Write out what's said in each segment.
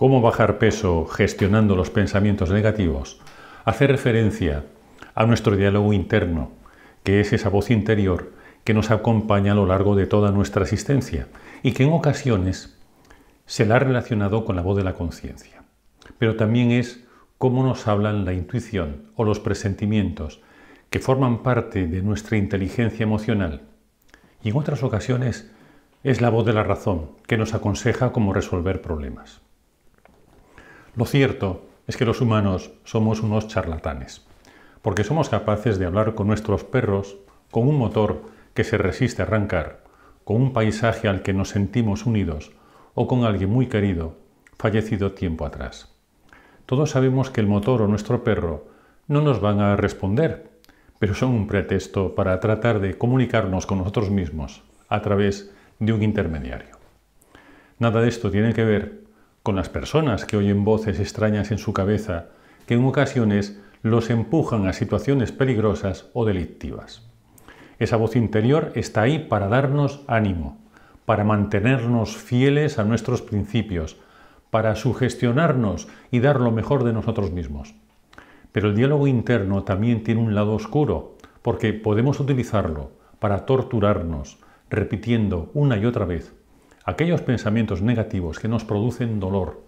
¿Cómo bajar peso gestionando los pensamientos negativos? Hace referencia a nuestro diálogo interno, que es esa voz interior que nos acompaña a lo largo de toda nuestra existencia y que en ocasiones se la ha relacionado con la voz de la conciencia. Pero también es cómo nos hablan la intuición o los presentimientos que forman parte de nuestra inteligencia emocional. Y en otras ocasiones es la voz de la razón que nos aconseja cómo resolver problemas. Lo cierto es que los humanos somos unos charlatanes, porque somos capaces de hablar con nuestros perros, con un motor que se resiste a arrancar, con un paisaje al que nos sentimos unidos o con alguien muy querido, fallecido tiempo atrás. Todos sabemos que el motor o nuestro perro no nos van a responder, pero son un pretexto para tratar de comunicarnos con nosotros mismos a través de un intermediario. Nada de esto tiene que ver con las personas que oyen voces extrañas en su cabeza que en ocasiones los empujan a situaciones peligrosas o delictivas. Esa voz interior está ahí para darnos ánimo, para mantenernos fieles a nuestros principios, para sugestionarnos y dar lo mejor de nosotros mismos. Pero el diálogo interno también tiene un lado oscuro, porque podemos utilizarlo para torturarnos, repitiendo una y otra vez aquellos pensamientos negativos que nos producen dolor,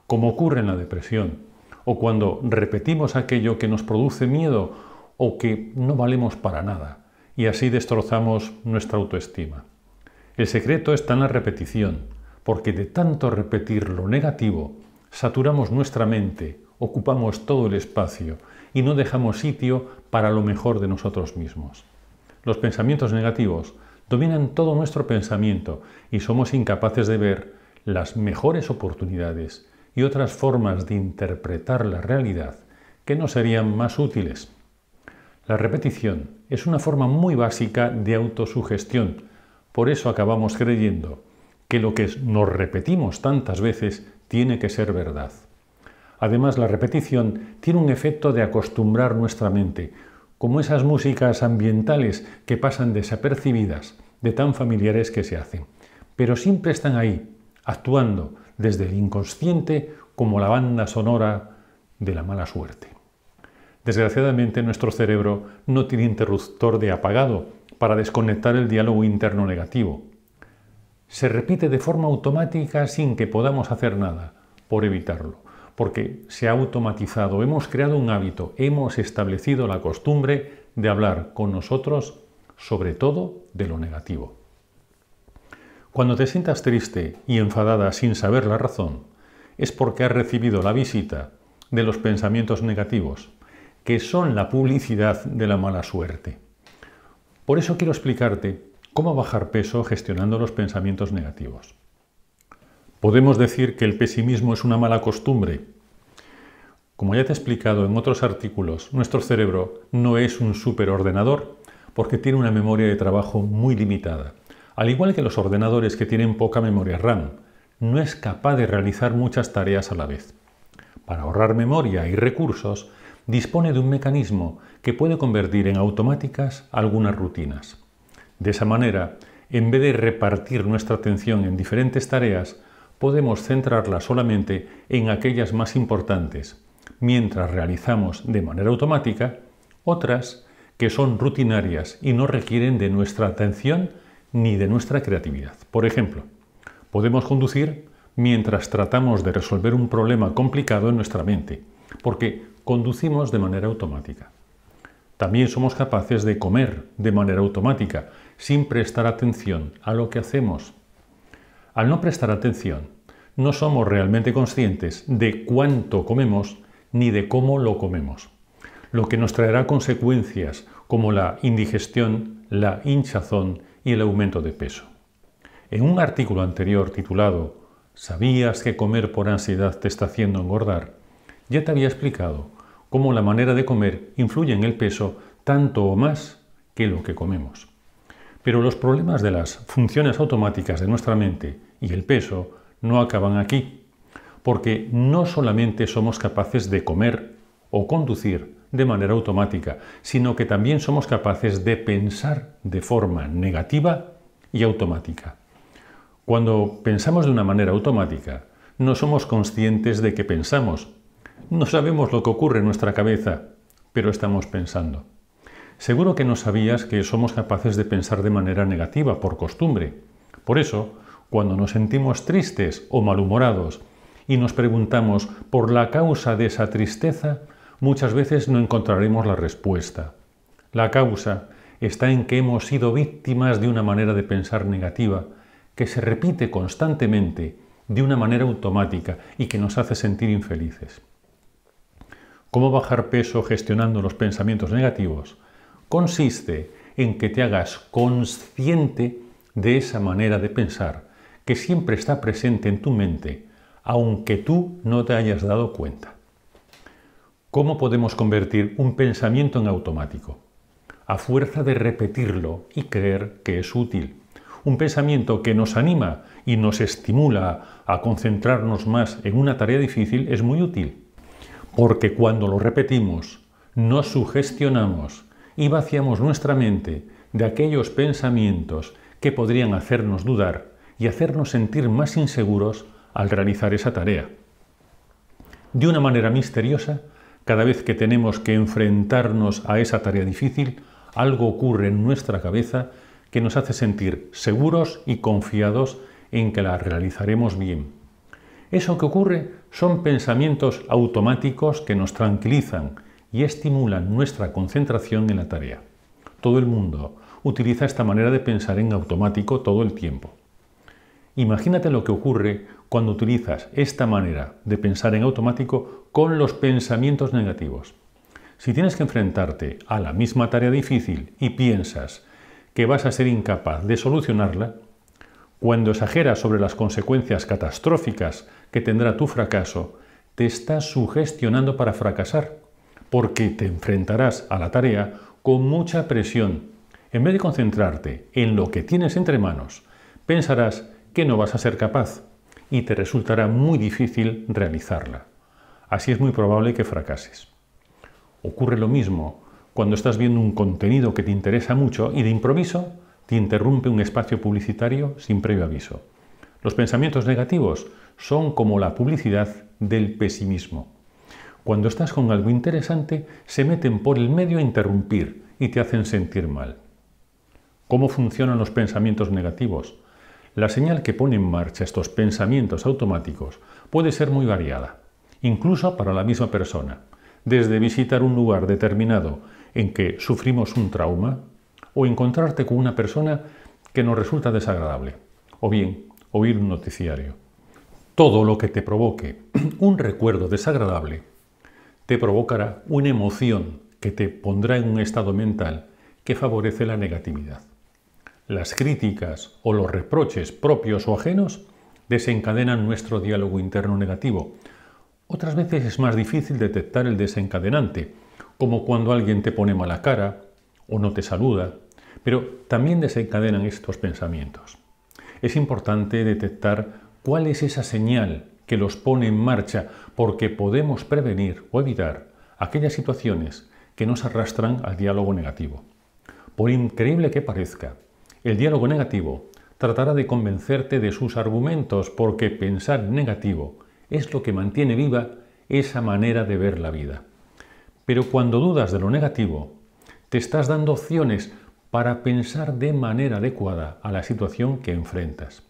como ocurre en la depresión, o cuando repetimos aquello que nos produce miedo o que no valemos para nada, y así destrozamos nuestra autoestima. El secreto está en la repetición, porque de tanto repetir lo negativo, saturamos nuestra mente, ocupamos todo el espacio y no dejamos sitio para lo mejor de nosotros mismos. Los pensamientos negativos dominan todo nuestro pensamiento y somos incapaces de ver las mejores oportunidades y otras formas de interpretar la realidad que nos serían más útiles. La repetición es una forma muy básica de autosugestión, por eso acabamos creyendo que lo que nos repetimos tantas veces tiene que ser verdad. Además, la repetición tiene un efecto de acostumbrar nuestra mente, como esas músicas ambientales que pasan desapercibidas, de tan familiares que se hacen, pero siempre están ahí, actuando desde el inconsciente como la banda sonora de la mala suerte. Desgraciadamente, nuestro cerebro no tiene interruptor de apagado para desconectar el diálogo interno negativo. Se repite de forma automática sin que podamos hacer nada por evitarlo, porque se ha automatizado, hemos creado un hábito, hemos establecido la costumbre de hablar con nosotros sobre todo de lo negativo. Cuando te sientas triste y enfadada sin saber la razón, es porque has recibido la visita de los pensamientos negativos, que son la publicidad de la mala suerte. Por eso quiero explicarte cómo bajar peso gestionando los pensamientos negativos. Podemos decir que el pesimismo es una mala costumbre. Como ya te he explicado en otros artículos, nuestro cerebro no es un superordenador porque tiene una memoria de trabajo muy limitada. Al igual que los ordenadores que tienen poca memoria RAM, no es capaz de realizar muchas tareas a la vez. Para ahorrar memoria y recursos, dispone de un mecanismo que puede convertir en automáticas algunas rutinas. De esa manera, en vez de repartir nuestra atención en diferentes tareas, podemos centrarla solamente en aquellas más importantes, mientras realizamos de manera automática otras que son rutinarias y no requieren de nuestra atención ni de nuestra creatividad. Por ejemplo, podemos conducir mientras tratamos de resolver un problema complicado en nuestra mente, porque conducimos de manera automática. También somos capaces de comer de manera automática, sin prestar atención a lo que hacemos. Al no prestar atención, no somos realmente conscientes de cuánto comemos ni de cómo lo comemos, lo que nos traerá consecuencias como la indigestión, la hinchazón y el aumento de peso. En un artículo anterior titulado ¿Sabías que comer por ansiedad te está haciendo engordar?, ya te había explicado cómo la manera de comer influye en el peso tanto o más que lo que comemos. Pero los problemas de las funciones automáticas de nuestra mente y el peso no acaban aquí, porque no solamente somos capaces de comer o conducir de manera automática, sino que también somos capaces de pensar de forma negativa y automática. Cuando pensamos de una manera automática, no somos conscientes de que pensamos. No sabemos lo que ocurre en nuestra cabeza, pero estamos pensando. Seguro que no sabías que somos capaces de pensar de manera negativa por costumbre. Por eso, cuando nos sentimos tristes o malhumorados y nos preguntamos por la causa de esa tristeza, muchas veces no encontraremos la respuesta. La causa está en que hemos sido víctimas de una manera de pensar negativa que se repite constantemente de una manera automática y que nos hace sentir infelices. ¿Cómo bajar peso gestionando los pensamientos negativos? Consiste en que te hagas consciente de esa manera de pensar que siempre está presente en tu mente, aunque tú no te hayas dado cuenta. ¿Cómo podemos convertir un pensamiento en automático? A fuerza de repetirlo y creer que es útil. Un pensamiento que nos anima y nos estimula a concentrarnos más en una tarea difícil es muy útil, porque cuando lo repetimos, nos sugestionamos y vaciamos nuestra mente de aquellos pensamientos que podrían hacernos dudar y hacernos sentir más inseguros al realizar esa tarea. De una manera misteriosa, cada vez que tenemos que enfrentarnos a esa tarea difícil, algo ocurre en nuestra cabeza que nos hace sentir seguros y confiados en que la realizaremos bien. Eso que ocurre son pensamientos automáticos que nos tranquilizan y estimulan nuestra concentración en la tarea. Todo el mundo utiliza esta manera de pensar en automático todo el tiempo. Imagínate lo que ocurre cuando utilizas esta manera de pensar en automático con los pensamientos negativos. Si tienes que enfrentarte a la misma tarea difícil y piensas que vas a ser incapaz de solucionarla, cuando exageras sobre las consecuencias catastróficas que tendrá tu fracaso, te estás sugestionando para fracasar, porque te enfrentarás a la tarea con mucha presión. En vez de concentrarte en lo que tienes entre manos, pensarás que no vas a ser capaz y te resultará muy difícil realizarla. Así es muy probable que fracases. Ocurre lo mismo cuando estás viendo un contenido que te interesa mucho y de improviso te interrumpe un espacio publicitario sin previo aviso. Los pensamientos negativos son como la publicidad del pesimismo. Cuando estás con algo interesante, se meten por el medio a interrumpir y te hacen sentir mal. ¿Cómo funcionan los pensamientos negativos? La señal que pone en marcha estos pensamientos automáticos puede ser muy variada, incluso para la misma persona, desde visitar un lugar determinado en que sufrimos un trauma, o encontrarte con una persona que nos resulta desagradable, o bien oír un noticiario. Todo lo que te provoque un recuerdo desagradable te provocará una emoción que te pondrá en un estado mental que favorece la negatividad. Las críticas o los reproches propios o ajenos desencadenan nuestro diálogo interno negativo. Otras veces es más difícil detectar el desencadenante, como cuando alguien te pone mala cara o no te saluda, pero también desencadenan estos pensamientos. Es importante detectar cuál es esa señal que los pone en marcha, porque podemos prevenir o evitar aquellas situaciones que nos arrastran al diálogo negativo. Por increíble que parezca, el diálogo negativo tratará de convencerte de sus argumentos, porque pensar en negativo es lo que mantiene viva esa manera de ver la vida. Pero cuando dudas de lo negativo, te estás dando opciones para pensar de manera adecuada a la situación que enfrentas.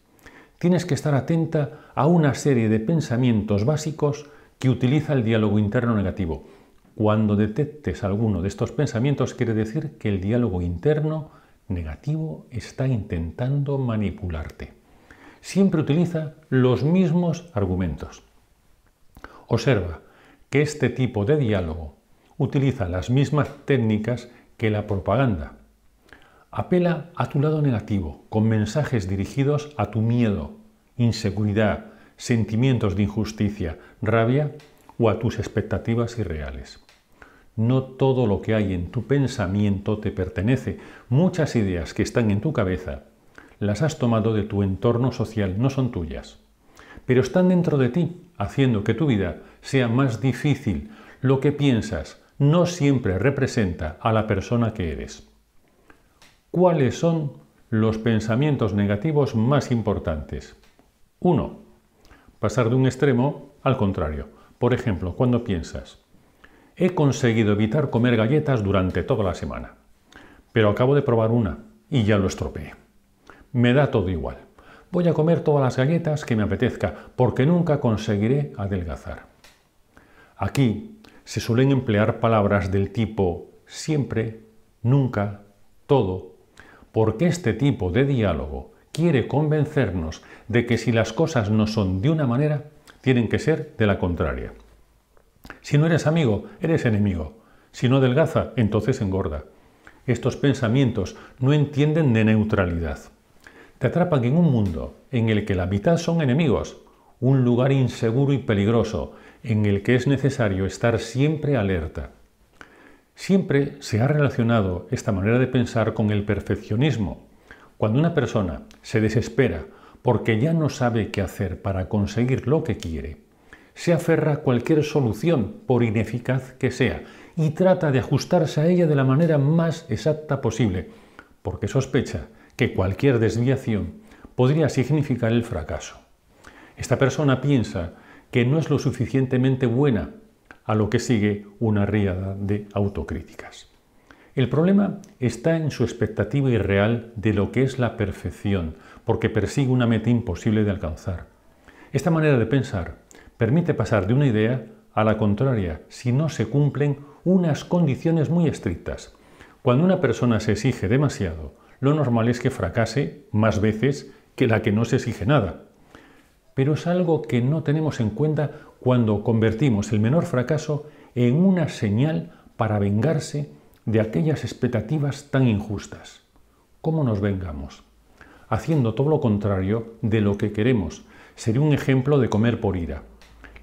Tienes que estar atenta a una serie de pensamientos básicos que utiliza el diálogo interno negativo. Cuando detectes alguno de estos pensamientos, quiere decir que el diálogo interno negativo está intentando manipularte. Siempre utiliza los mismos argumentos. Observa que este tipo de diálogo utiliza las mismas técnicas que la propaganda. Apela a tu lado negativo, con mensajes dirigidos a tu miedo, inseguridad, sentimientos de injusticia, rabia o a tus expectativas irreales. No todo lo que hay en tu pensamiento te pertenece. Muchas ideas que están en tu cabeza las has tomado de tu entorno social, no son tuyas, pero están dentro de ti, haciendo que tu vida sea más difícil. Lo que piensas no siempre representa a la persona que eres. ¿Cuáles son los pensamientos negativos más importantes? 1. pasar de un extremo al contrario. Por ejemplo, cuando piensas, he conseguido evitar comer galletas durante toda la semana, pero acabo de probar una y ya lo estropeé. Me da todo igual. Voy a comer todas las galletas que me apetezca porque nunca conseguiré adelgazar. Aquí se suelen emplear palabras del tipo siempre, nunca, todo, porque este tipo de diálogo quiere convencernos de que si las cosas no son de una manera, tienen que ser de la contraria. Si no eres amigo, eres enemigo. Si no adelgaza, entonces engorda. Estos pensamientos no entienden de neutralidad. Te atrapan en un mundo en el que la mitad son enemigos, un lugar inseguro y peligroso en el que es necesario estar siempre alerta. Siempre se ha relacionado esta manera de pensar con el perfeccionismo. Cuando una persona se desespera porque ya no sabe qué hacer para conseguir lo que quiere, se aferra a cualquier solución, por ineficaz que sea, y trata de ajustarse a ella de la manera más exacta posible, porque sospecha que cualquier desviación podría significar el fracaso. Esta persona piensa que no es lo suficientemente buena, a lo que sigue una riada de autocríticas. El problema está en su expectativa irreal de lo que es la perfección, porque persigue una meta imposible de alcanzar. Esta manera de pensar permite pasar de una idea a la contraria si no se cumplen unas condiciones muy estrictas. Cuando una persona se exige demasiado, lo normal es que fracase más veces que la que no se exige nada. Pero es algo que no tenemos en cuenta cuando convertimos el menor fracaso en una señal para vengarse de aquellas expectativas tan injustas. ¿Cómo nos vengamos? Haciendo todo lo contrario de lo que queremos. Sería un ejemplo de comer por ira.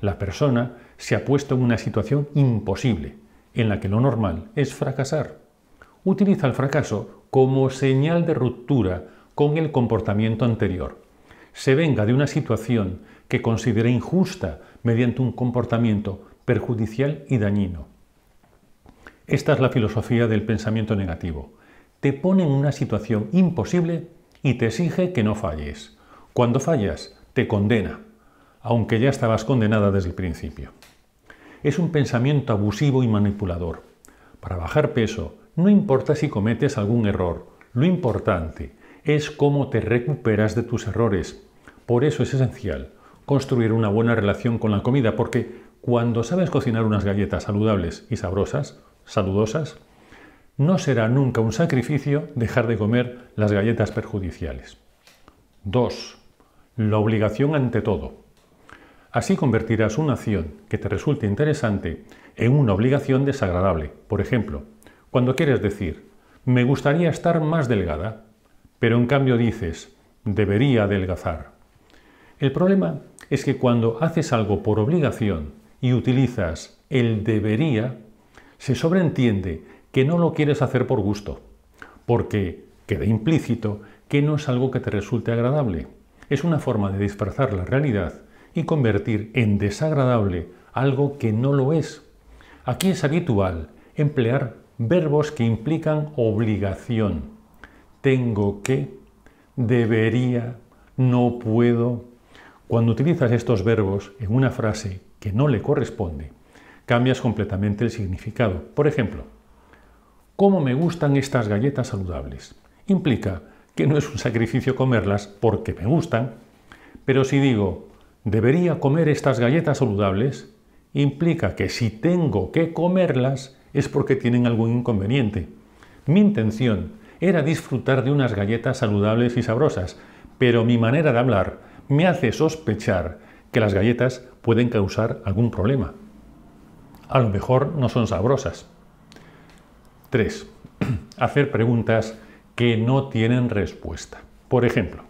La persona se ha puesto en una situación imposible, en la que lo normal es fracasar. Utiliza el fracaso como señal de ruptura con el comportamiento anterior. Se venga de una situación que considera injusta mediante un comportamiento perjudicial y dañino. Esta es la filosofía del pensamiento negativo. Te pone en una situación imposible y te exige que no falles. Cuando fallas, te condena, aunque ya estabas condenada desde el principio. Es un pensamiento abusivo y manipulador. Para bajar peso, no importa si cometes algún error, lo importante es cómo te recuperas de tus errores. Por eso es esencial construir una buena relación con la comida, porque cuando sabes cocinar unas galletas saludables y saludosas, no será nunca un sacrificio dejar de comer las galletas perjudiciales. 2. La obligación ante todo. Así convertirás una acción que te resulte interesante en una obligación desagradable. Por ejemplo, cuando quieres decir, me gustaría estar más delgada, pero en cambio dices, debería adelgazar. El problema es que cuando haces algo por obligación y utilizas el debería, se sobreentiende que no lo quieres hacer por gusto, porque queda implícito que no es algo que te resulte agradable. Es una forma de disfrazar la realidad y convertir en desagradable algo que no lo es. Aquí es habitual emplear verbos que implican obligación. Tengo que, debería, no puedo. Cuando utilizas estos verbos en una frase que no le corresponde, cambias completamente el significado. Por ejemplo, ¿cómo me gustan estas galletas saludables? Implica que no es un sacrificio comerlas porque me gustan, pero si digo, debería comer estas galletas saludables, implica que si tengo que comerlas es porque tienen algún inconveniente. Mi intención era disfrutar de unas galletas saludables y sabrosas, pero mi manera de hablar me hace sospechar que las galletas pueden causar algún problema. A lo mejor no son sabrosas. 3. Hacer preguntas que no tienen respuesta. Por ejemplo,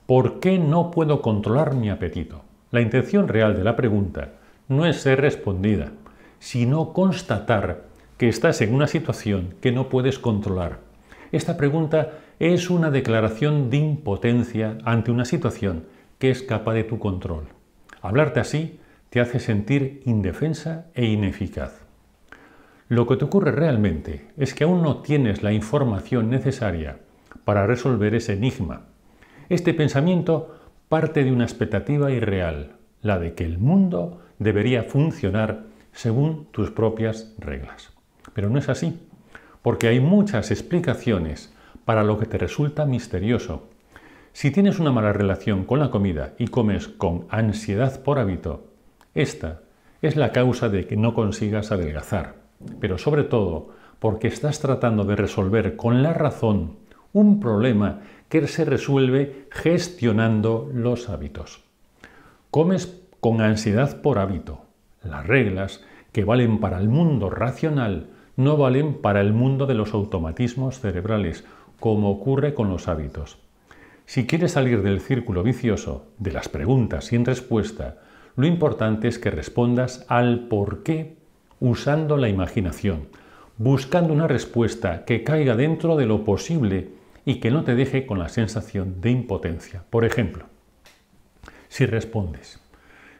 ¿por qué no puedo controlar mi apetito? La intención real de la pregunta no es ser respondida, sino constatar que estás en una situación que no puedes controlar. Esta pregunta es una declaración de impotencia ante una situación que escapa de tu control. Hablarte así te hace sentir indefensa e ineficaz. Lo que te ocurre realmente es que aún no tienes la información necesaria para resolver ese enigma. Este pensamiento parte de una expectativa irreal, la de que el mundo debería funcionar según tus propias reglas. Pero no es así, porque hay muchas explicaciones para lo que te resulta misterioso. Si tienes una mala relación con la comida y comes con ansiedad por hábito, esta es la causa de que no consigas adelgazar, pero sobre todo porque estás tratando de resolver con la razón un problema que se resuelve gestionando los hábitos. Comes con ansiedad por hábito. Las reglas que valen para el mundo racional no valen para el mundo de los automatismos cerebrales, como ocurre con los hábitos. Si quieres salir del círculo vicioso de las preguntas sin respuesta, lo importante es que respondas al por qué usando la imaginación, buscando una respuesta que caiga dentro de lo posible y que no te deje con la sensación de impotencia. Por ejemplo, si respondes,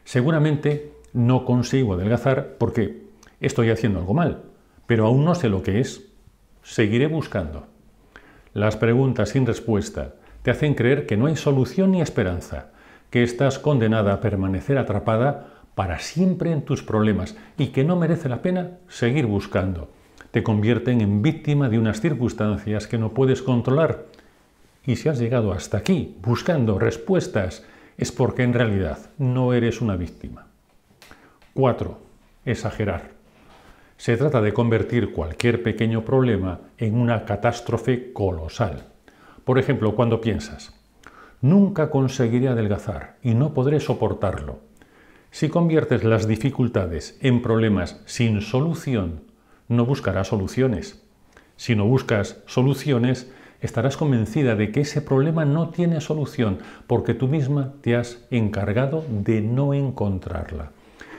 seguramente no consigo adelgazar porque estoy haciendo algo mal, pero aún no sé lo que es. Seguiré buscando. Las preguntas sin respuesta te hacen creer que no hay solución ni esperanza, que estás condenada a permanecer atrapada para siempre en tus problemas y que no merece la pena seguir buscando. Te convierten en víctima de unas circunstancias que no puedes controlar. Y si has llegado hasta aquí buscando respuestas, es porque en realidad no eres una víctima. 4. Exagerar. Se trata de convertir cualquier pequeño problema en una catástrofe colosal. Por ejemplo, cuando piensas, nunca conseguiré adelgazar y no podré soportarlo. Si conviertes las dificultades en problemas sin solución, no buscarás soluciones. Si no buscas soluciones, estarás convencida de que ese problema no tiene solución porque tú misma te has encargado de no encontrarla.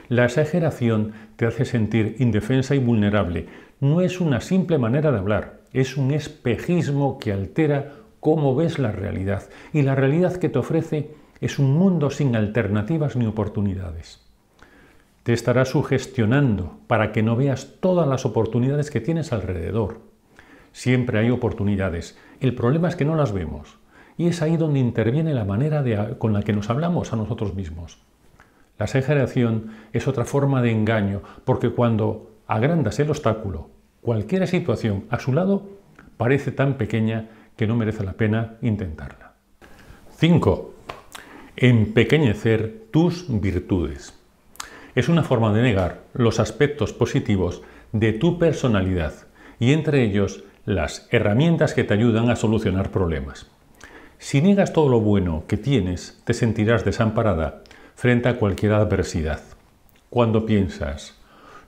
La exageración te hace sentir indefensa y vulnerable. No es una simple manera de hablar, es un espejismo que altera cómo ves la realidad. Y la realidad que te ofrece es un mundo sin alternativas ni oportunidades. Te estarás sugestionando para que no veas todas las oportunidades que tienes alrededor. Siempre hay oportunidades. El problema es que no las vemos. Y es ahí donde interviene la manera con la que nos hablamos a nosotros mismos. La exageración es otra forma de engaño, porque cuando agrandas el obstáculo, cualquier situación a su lado parece tan pequeña que no merece la pena intentarla. 5. Empequeñecer tus virtudes. Es una forma de negar los aspectos positivos de tu personalidad y entre ellos las herramientas que te ayudan a solucionar problemas. Si niegas todo lo bueno que tienes, te sentirás desamparada frente a cualquier adversidad. Cuando piensas,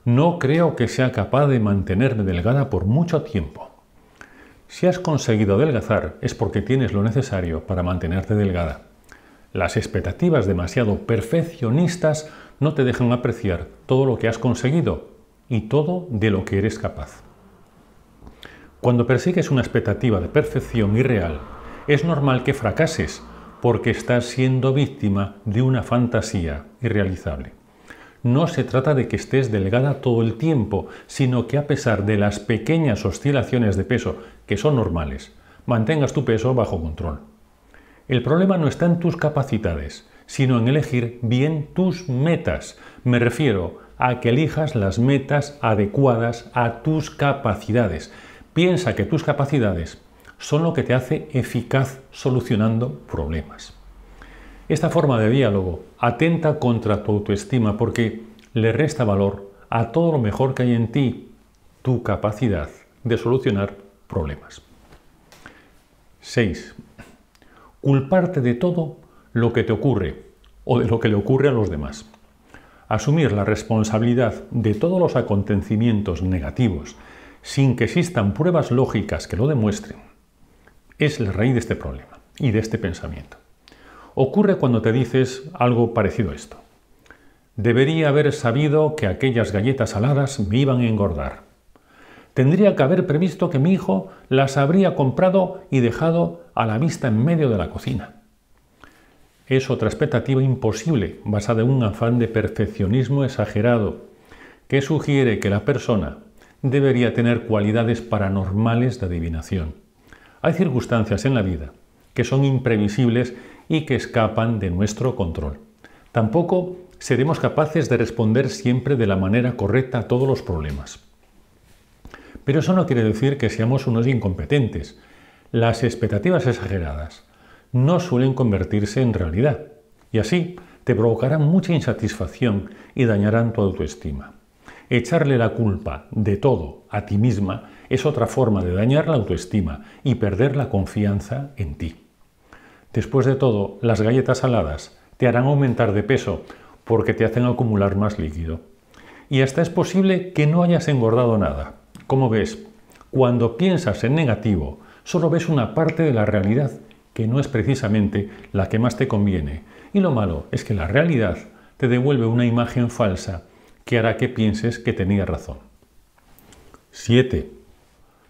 no creo que sea capaz de mantenerme delgada por mucho tiempo. Si has conseguido adelgazar es porque tienes lo necesario para mantenerte delgada. Las expectativas demasiado perfeccionistas no te dejan apreciar todo lo que has conseguido y todo de lo que eres capaz. Cuando persigues una expectativa de perfección irreal, es normal que fracases porque estás siendo víctima de una fantasía irrealizable. No se trata de que estés delgada todo el tiempo, sino que a pesar de las pequeñas oscilaciones de peso, que son normales, mantengas tu peso bajo control. El problema no está en tus capacidades, sino en elegir bien tus metas. Me refiero a que elijas las metas adecuadas a tus capacidades. Piensa que tus capacidades son lo que te hace eficaz solucionando problemas. Esta forma de diálogo atenta contra tu autoestima porque le resta valor a todo lo mejor que hay en ti, tu capacidad de solucionar problemas. 6. Culparte de todo lo que te ocurre o de lo que le ocurre a los demás. Asumir la responsabilidad de todos los acontecimientos negativos sin que existan pruebas lógicas que lo demuestren es la raíz de este problema y de este pensamiento. Ocurre cuando te dices algo parecido a esto. Debería haber sabido que aquellas galletas saladas me iban a engordar. Tendría que haber previsto que mi hijo las habría comprado y dejado a la vista en medio de la cocina. Es otra expectativa imposible, basada en un afán de perfeccionismo exagerado, que sugiere que la persona debería tener cualidades paranormales de adivinación. Hay circunstancias en la vida que son imprevisibles y que escapan de nuestro control. Tampoco seremos capaces de responder siempre de la manera correcta a todos los problemas. Pero eso no quiere decir que seamos unos incompetentes. Las expectativas exageradas no suelen convertirse en realidad y así te provocarán mucha insatisfacción y dañarán tu autoestima. Echarle la culpa de todo a ti misma es otra forma de dañar la autoestima y perder la confianza en ti. Después de todo, las galletas saladas te harán aumentar de peso porque te hacen acumular más líquido. Y hasta es posible que no hayas engordado nada. Como ves, cuando piensas en negativo, solo ves una parte de la realidad que no es precisamente la que más te conviene. Y lo malo es que la realidad te devuelve una imagen falsa que hará que pienses que tenías razón. 7.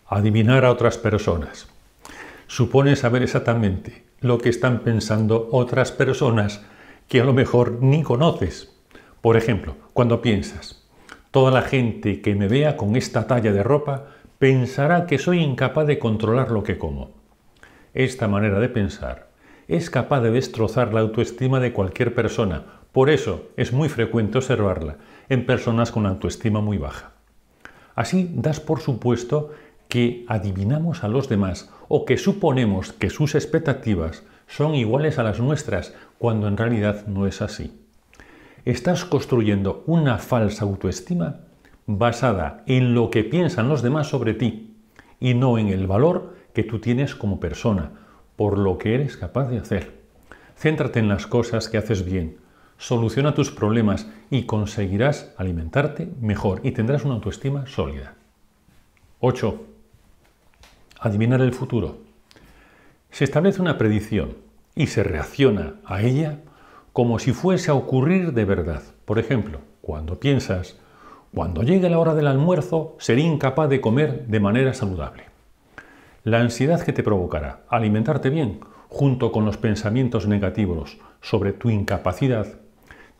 Adivinar a otras personas. Supone saber exactamente lo que están pensando otras personas que a lo mejor ni conoces. Por ejemplo, cuando piensas, toda la gente que me vea con esta talla de ropa pensará que soy incapaz de controlar lo que como. Esta manera de pensar es capaz de destrozar la autoestima de cualquier persona. Por eso es muy frecuente observarla en personas con autoestima muy baja. Así das por supuesto que adivinamos a los demás o que suponemos que sus expectativas son iguales a las nuestras, cuando en realidad no es así. Estás construyendo una falsa autoestima basada en lo que piensan los demás sobre ti y no en el valor que tú tienes como persona, por lo que eres capaz de hacer. Céntrate en las cosas que haces bien, soluciona tus problemas y conseguirás alimentarte mejor y tendrás una autoestima sólida. 8. Adivinar el futuro. Se establece una predicción y se reacciona a ella como si fuese a ocurrir de verdad. Por ejemplo, cuando piensas, cuando llegue la hora del almuerzo, seré incapaz de comer de manera saludable. La ansiedad que te provocará alimentarte bien, junto con los pensamientos negativos sobre tu incapacidad,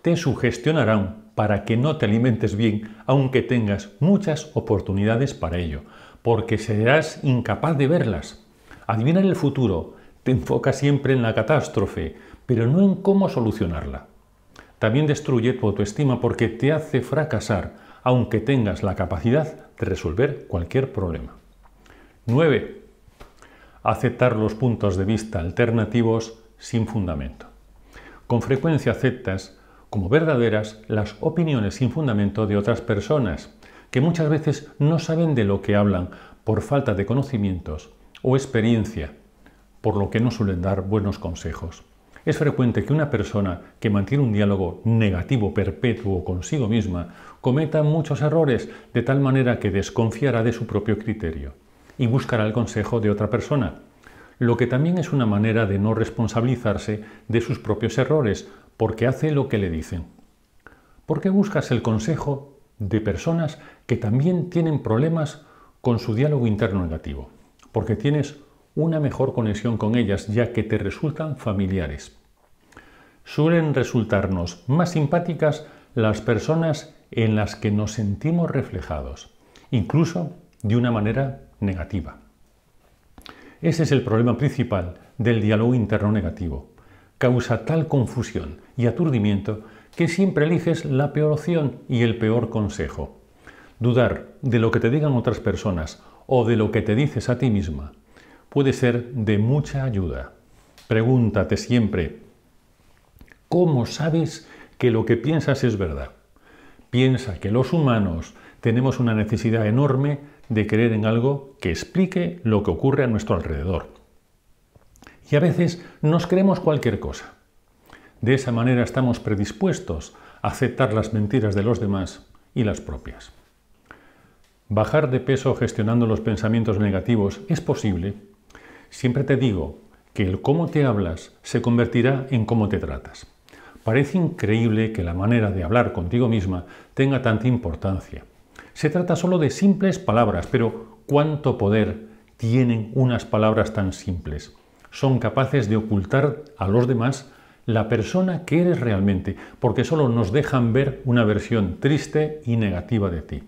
te sugestionarán para que no te alimentes bien, aunque tengas muchas oportunidades para ello, porque serás incapaz de verlas. Adivinar el futuro te enfoca siempre en la catástrofe, pero no en cómo solucionarla. También destruye tu autoestima porque te hace fracasar, aunque tengas la capacidad de resolver cualquier problema. 9. Aceptar los puntos de vista alternativos sin fundamento. Con frecuencia aceptas como verdaderas las opiniones sin fundamento de otras personas, que muchas veces no saben de lo que hablan por falta de conocimientos o experiencia, por lo que no suelen dar buenos consejos. Es frecuente que una persona que mantiene un diálogo negativo perpetuo consigo misma cometa muchos errores, de tal manera que desconfiará de su propio criterio y buscará el consejo de otra persona, lo que también es una manera de no responsabilizarse de sus propios errores, porque hace lo que le dicen. ¿Por qué buscas el consejo de personas que también tienen problemas con su diálogo interno negativo? Porque tienes una mejor conexión con ellas, ya que te resultan familiares. Suelen resultarnos más simpáticas las personas en las que nos sentimos reflejados, incluso de una manera negativa. Ese es el problema principal del diálogo interno negativo. Causa tal confusión y aturdimiento que siempre eliges la peor opción y el peor consejo. Dudar de lo que te digan otras personas o de lo que te dices a ti misma puede ser de mucha ayuda. Pregúntate siempre, ¿cómo sabes que lo que piensas es verdad? Piensa que los humanos tenemos una necesidad enorme de creer en algo que explique lo que ocurre a nuestro alrededor. Y a veces nos creemos cualquier cosa. De esa manera estamos predispuestos a aceptar las mentiras de los demás y las propias. Bajar de peso gestionando los pensamientos negativos es posible. Siempre te digo que el cómo te hablas se convertirá en cómo te tratas. Parece increíble que la manera de hablar contigo misma tenga tanta importancia. Se trata solo de simples palabras, pero ¿cuánto poder tienen unas palabras tan simples? Son capaces de ocultar a los demás la persona que eres realmente, porque solo nos dejan ver una versión triste y negativa de ti.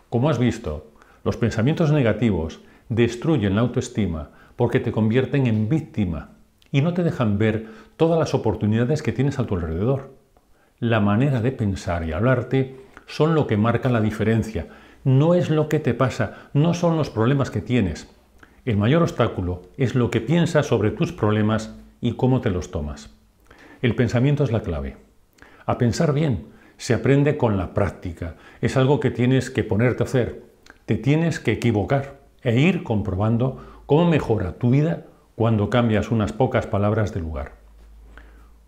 Como has visto, los pensamientos negativos destruyen la autoestima porque te convierten en víctima y no te dejan ver todas las oportunidades que tienes a tu alrededor. La manera de pensar y hablarte son lo que marca la diferencia. No es lo que te pasa, no son los problemas que tienes. El mayor obstáculo es lo que piensas sobre tus problemas y cómo te los tomas. El pensamiento es la clave. A pensar bien se aprende con la práctica. Es algo que tienes que ponerte a hacer. Te tienes que equivocar e ir comprobando cómo mejora tu vida cuando cambias unas pocas palabras de lugar.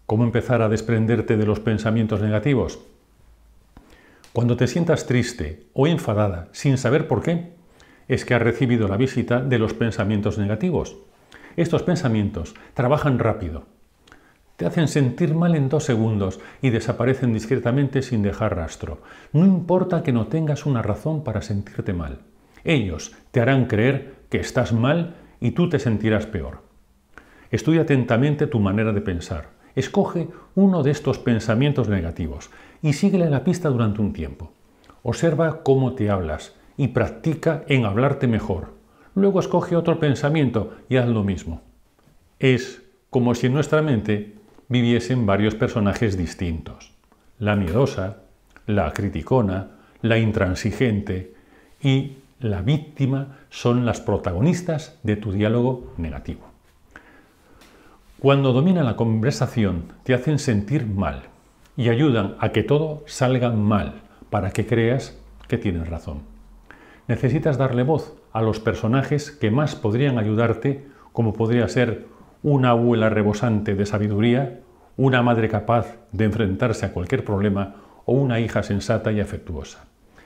¿Cómo empezar a desprenderte de los pensamientos negativos? Cuando te sientas triste o enfadada sin saber por qué, es que has recibido la visita de los pensamientos negativos. Estos pensamientos trabajan rápido. Te hacen sentir mal en 2 segundos y desaparecen discretamente sin dejar rastro. No importa que no tengas una razón para sentirte mal. Ellos te harán creer que estás mal y tú te sentirás peor. Estudia atentamente tu manera de pensar. Escoge uno de estos pensamientos negativos y síguele la pista durante un tiempo. Observa cómo te hablas y practica en hablarte mejor. Luego escoge otro pensamiento y haz lo mismo. Es como si en nuestra mente viviesen varios personajes distintos. La miedosa, la criticona, la intransigente y la víctima son las protagonistas de tu diálogo negativo. Cuando dominan la conversación, te hacen sentir mal y ayudan a que todo salga mal para que creas que tienes razón. Necesitas darle voz a los personajes que más podrían ayudarte, como podría ser una abuela rebosante de sabiduría, una madre capaz de enfrentarse a cualquier problema o una hija sensata y afectuosa.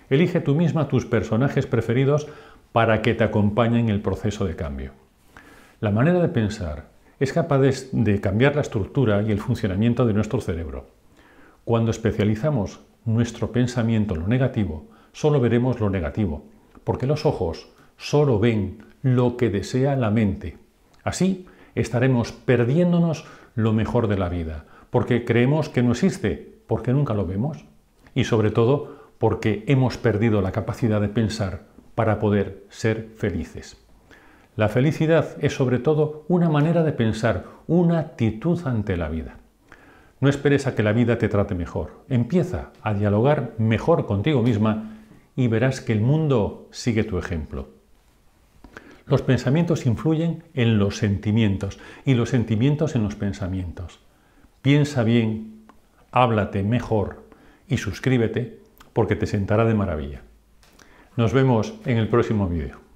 Elige tú misma tus personajes preferidos para que te acompañen en el proceso de cambio. La manera de pensar es capaz de cambiar la estructura y el funcionamiento de nuestro cerebro. Cuando especializamos nuestro pensamiento en lo negativo, solo veremos lo negativo, porque los ojos solo ven lo que desea la mente. Así estaremos perdiéndonos lo mejor de la vida, porque creemos que no existe, porque nunca lo vemos, y sobre todo porque hemos perdido la capacidad de pensar para poder ser felices. La felicidad es sobre todo una manera de pensar, una actitud ante la vida. No esperes a que la vida te trate mejor. Empieza a dialogar mejor contigo misma y verás que el mundo sigue tu ejemplo. Los pensamientos influyen en los sentimientos y los sentimientos en los pensamientos. Piensa bien, háblate mejor y suscríbete porque te sentará de maravilla. Nos vemos en el próximo vídeo.